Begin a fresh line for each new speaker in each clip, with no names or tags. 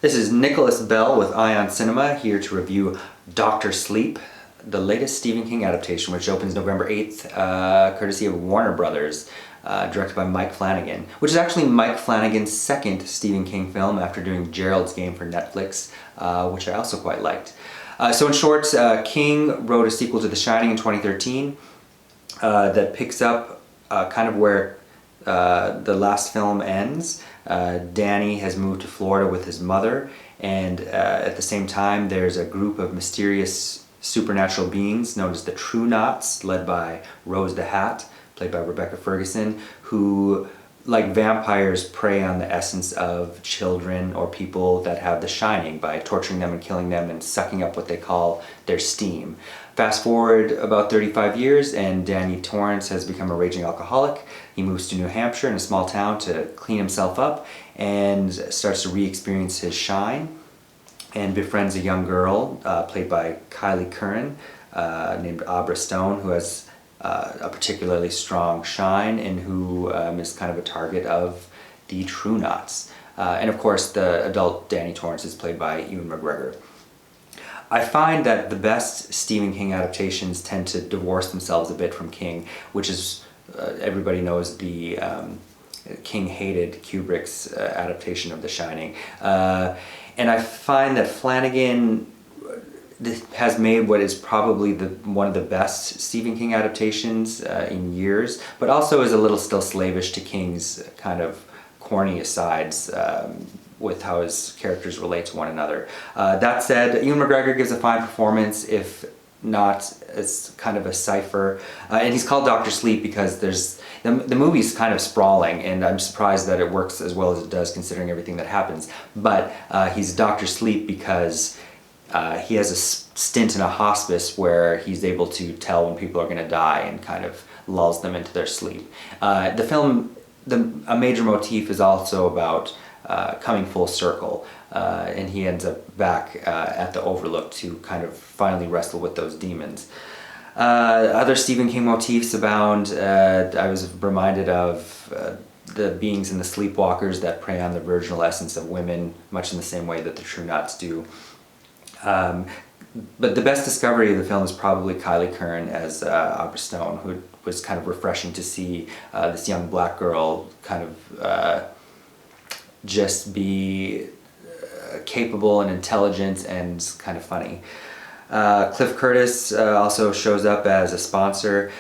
This is Nicholas Bell with Ion Cinema, here to review Dr. Sleep, the latest Stephen King adaptation, which opens November 8th, courtesy of Warner Brothers, directed by Mike Flanagan, which is actually Mike Flanagan's second Stephen King film after doing Gerald's Game for Netflix, which I also quite liked. So in short, King wrote a sequel to The Shining in 2013 that picks up kind of where the last film ends. Danny has moved to Florida with his mother, and at the same time there's a group of mysterious supernatural beings known as the True Knots, led by Rose the Hat, played by Rebecca Ferguson, who, like vampires, prey on the essence of children or people that have the shining by torturing them and killing them and sucking up what they call their steam. Fast forward about 35 years and Danny Torrance has become a raging alcoholic. He moves to New Hampshire in a small town to clean himself up and starts to re-experience his shine, and befriends a young girl played by Kyliegh Curran named Abra Stone, who has a particularly strong shine and who is kind of a target of the True Knots. And of course the adult Danny Torrance is played by Ewan McGregor. I find that the best Stephen King adaptations tend to divorce themselves a bit from King, which is, everybody knows the King hated Kubrick's adaptation of The Shining. And I find that Flanagan has made what is probably one of the best Stephen King adaptations in years, but also is a little still slavish to King's kind of corny asides with how his characters relate to one another. That said, Ewan McGregor gives a fine performance, if not as kind of a cipher. And he's called Dr. Sleep because the movie's kind of sprawling, and I'm surprised that it works as well as it does considering everything that happens. But he's Dr. Sleep because he has a stint in a hospice where he's able to tell when people are going to die and kind of lulls them into their sleep. The film, a major motif is also about coming full circle, and he ends up back at the Overlook to kind of finally wrestle with those demons. Other Stephen King motifs abound. I was reminded of the beings in the Sleepwalkers that prey on the virginal essence of women, much in the same way that the True Knots do. But the best discovery of the film is probably Kyliegh Curran as Abra Stone, who was kind of refreshing to see this young black girl kind of just be capable and intelligent and kind of funny. Cliff Curtis also shows up as a sponsor.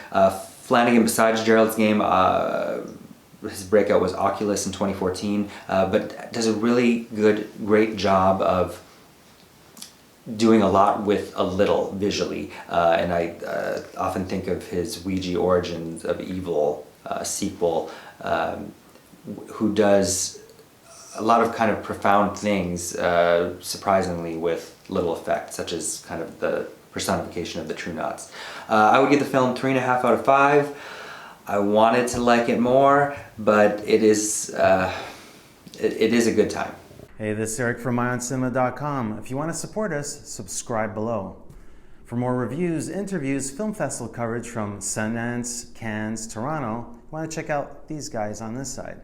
Flanagan, besides Gerald's Game, his breakout was Oculus in 2014, but does a really great job of doing a lot with a little visually. And I often think of his Ouija Origins of Evil sequel, who does a lot of kind of profound things, surprisingly, with little effect, such as kind of the personification of the True Knots. I would give the film 3.5 out of 5. I wanted to like it more, but it is a good time.
Hey, this is Eric from MyOnCinema.com. If you want to support us, subscribe below. For more reviews, interviews, film festival coverage from Sundance, Cannes, Toronto, you want to check out these guys on this side.